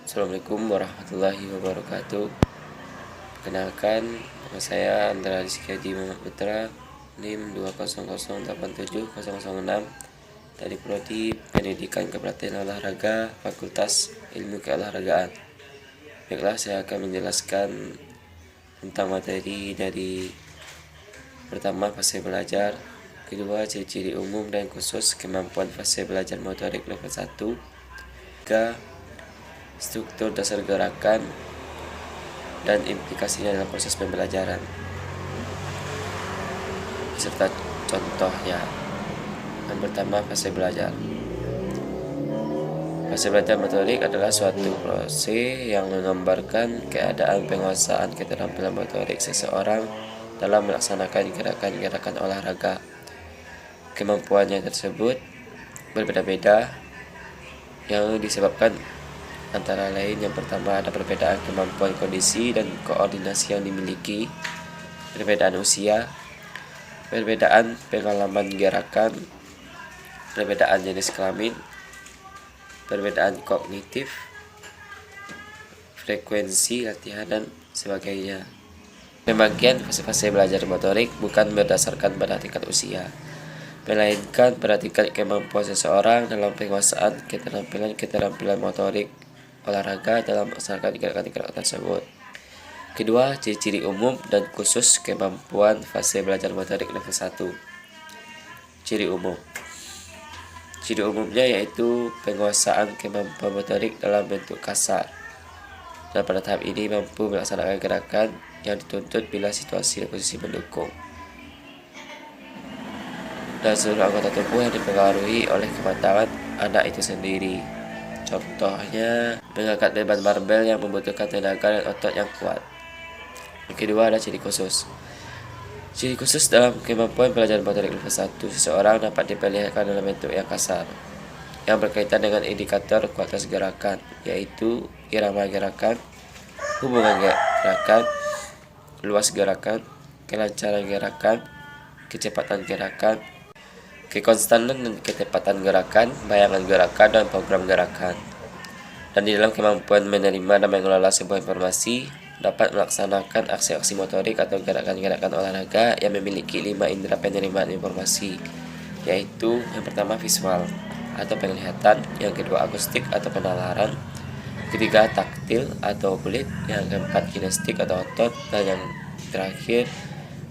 Assalamualaikum warahmatullahi wabarakatuh. Perkenalkan, nama saya Andra Rizky Haji Muhammad Putra, NIM 200870006 dari Prodi Pendidikan Kepelatihan Olahraga Fakultas Ilmu Keolahragaan. Baiklah, saya akan menjelaskan tentang materi dari pertama, fase belajar, kedua, ciri-ciri umum dan khusus kemampuan fase belajar motorik level 1, ketiga, struktur dasar gerakan dan implikasinya dalam proses pembelajaran serta contohnya. Yang pertama, fase belajar. Fase belajar motorik adalah suatu proses yang menggambarkan keadaan penguasaan keterampilan motorik seseorang dalam melaksanakan gerakan-gerakan olahraga. Kemampuannya tersebut berbeda-beda yang disebabkan antara lain, yang pertama ada perbedaan kemampuan kondisi dan koordinasi yang dimiliki, perbedaan usia, perbedaan pengalaman gerakan, perbedaan jenis kelamin, perbedaan kognitif, frekuensi latihan, dan sebagainya. Pembagian fase-fase belajar motorik bukan berdasarkan pada tingkat usia, melainkan pada tingkat kemampuan seseorang dalam penguasaan keterampilan motorik olahraga dalam melaksanakan gerakan-gerakan tersebut. Kedua, ciri-ciri umum dan khusus kemampuan fase belajar motorik level 1. Ciri umum. Ciri umumnya yaitu penguasaan kemampuan motorik dalam bentuk kasar, dan pada tahap ini mampu melaksanakan gerakan yang dituntut bila situasi dan posisi mendukung, dan seluruh anggota tubuh yang dipengaruhi oleh kematangan anak itu sendiri. Contohnya, mengangkat beban barbel yang membutuhkan tenaga dan otot yang kuat. Yang kedua ada ciri khusus. Ciri khusus dalam kemampuan belajar motorik level 1, seseorang dapat diperlihatkan dalam bentuk yang kasar, yang berkaitan dengan indikator kualitas gerakan, yaitu irama gerakan, hubungan gerakan, luas gerakan, kelancaran gerakan, kecepatan gerakan, kekonstanan dan ketepatan gerakan, bayangan gerakan, dan program gerakan. Dan di dalam kemampuan menerima dan mengelola sebuah informasi, dapat melaksanakan aksi-aksi motorik atau gerakan-gerakan olahraga yang memiliki 5 indera penerimaan informasi, yaitu yang pertama visual atau penglihatan, yang kedua akustik atau penalaran, ketiga taktil atau kulit, yang keempat kinestik atau otot, dan yang terakhir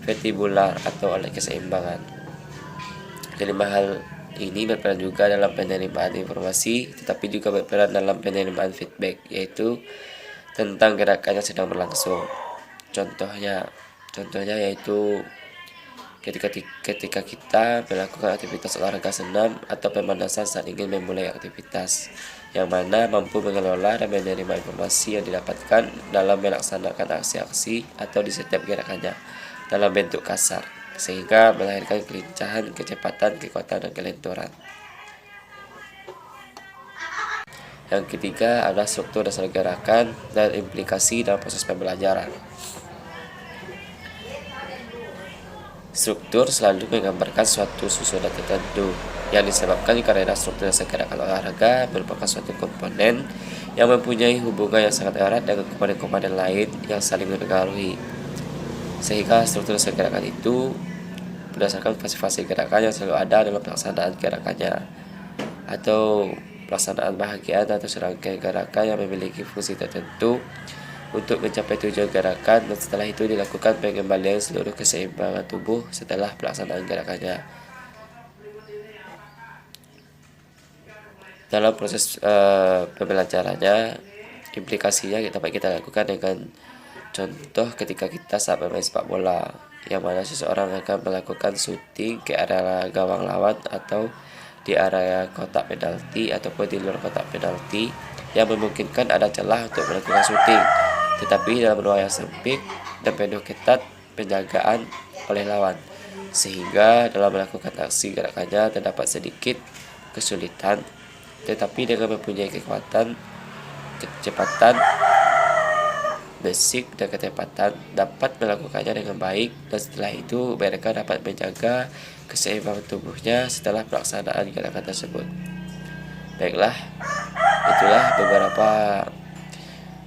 vestibular atau alat keseimbangan. Kelima hal ini berperan juga dalam penerimaan informasi, tetapi juga berperan dalam penerimaan feedback, yaitu tentang gerakan yang sedang berlangsung. Contohnya yaitu ketika kita melakukan aktivitas olahraga senam atau pemanasan saat ingin memulai aktivitas, yang mana mampu mengelola dan menerima informasi yang didapatkan dalam melaksanakan aksi-aksi atau di setiap gerakannya dalam bentuk kasar, sehingga melahirkan kelincahan, kecepatan, kekuatan, dan kelenturan. Yang ketiga adalah struktur dasar gerakan dan implikasi dalam proses pembelajaran. Struktur selalu menggambarkan suatu susunan tertentu yang disebabkan karena struktur dasar gerakan olahraga merupakan suatu komponen yang mempunyai hubungan yang sangat erat dengan komponen-komponen lain yang saling mempengaruhi, sehingga struktur dasar gerakan itu berdasarkan fase-fase gerakan yang selalu ada dalam pelaksanaan gerakannya, atau pelaksanaan bahagian atau serangkaian gerakan yang memiliki fungsi tertentu untuk mencapai tujuan gerakan, dan setelah itu dilakukan pengembalian seluruh keseimbangan tubuh setelah pelaksanaan gerakannya. Dalam proses pembelajarannya, implikasinya dapat kita lakukan dengan contoh ketika kita saat bermain sepak bola, yang mana seseorang akan melakukan shooting ke area gawang lawan atau di area kotak penalti ataupun di luar kotak penalti, yang memungkinkan ada celah untuk melakukan shooting, tetapi dalam ruang yang sempit dan penuh ketat penjagaan oleh lawan, sehingga dalam melakukan aksi gerakannya terdapat sedikit kesulitan, tetapi dengan mempunyai kekuatan, kecepatan, basic, dan ketepatan dapat melakukannya dengan baik, dan setelah itu mereka dapat menjaga keseimbangan tubuhnya setelah pelaksanaan gerakan tersebut. Baiklah, itulah beberapa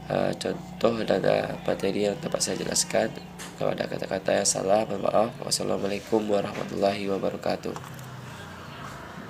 contoh dan materi yang dapat saya jelaskan. Kalau ada kata-kata yang salah, mohon maaf. Wassalamualaikum warahmatullahi wabarakatuh.